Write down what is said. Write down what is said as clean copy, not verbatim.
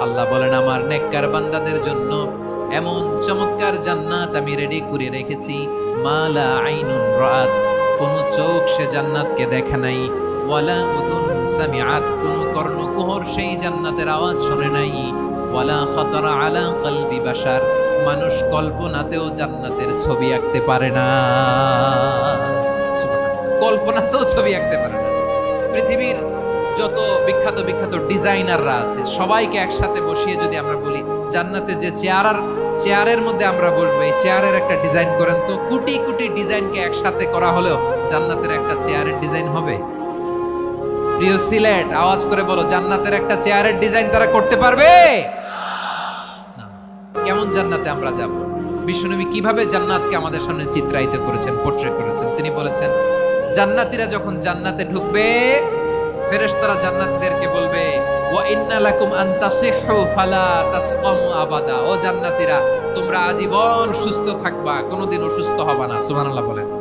আল্লাহ বলেন আমার নেককার বান্দাদের জন্য এমন চমৎকার জান্নাত আমি রেডি করে রেখেছি, মালা আইনুন রাআত, কোন চোখ সে জান্নাতকে দেখে নাই, ওয়ালা উযুন সামিআত, কোন কর্ণকুহর সেই জান্নাতের আওয়াজ শুনে নাই, ওয়ালা খাতারা আলা কলবি বাশার, মানুষ কল্পনাতেও জান্নাতের ছবি আঁকতে পারে না। কল্পনাতেও ছবি আঁকতে পারে না। পৃথিবীর যত বিখ্যাত বিখ্যাত ডিজাইনাররা আছে সবাইকে একসাথে বসিয়ে যদি আমরা বলি জান্নাতে যে চেয়ারের মধ্যে আমরা বসবো, এই চেয়ারের একটা ডিজাইন করেন তো, কোটি কোটি ডিজাইনকে একসাথে করা হলেও জান্নাতের একটা চেয়ারের ডিজাইন হবে? প্রিয় সিলেট, আওয়াজ করে বলো, জান্নাতের একটা চেয়ারের ডিজাইন তারা করতে পারবে না। কেমন জান্নাতে আমরা যাব? বিশ্বনবী কিভাবে জান্নাতকে আমাদের সামনে চিত্রায়িত করেছেন, পোর্ট্রে করেছেন? তিনি বলেছেন জান্নাতীরা যখন জান্নাতে ঢুকবে, ফেরেশতারা জান্নাতীদেরকে বলবে, ওয়া ইন্না লাকুম আন তাসিহু ফালা তাসকামু আবাদা, ও জান্নাতীরা তোমরা আজীবন সুস্থ থাকবা, কোনোদিন অসুস্থ হবা না। সুবহানাল্লাহ বলেন।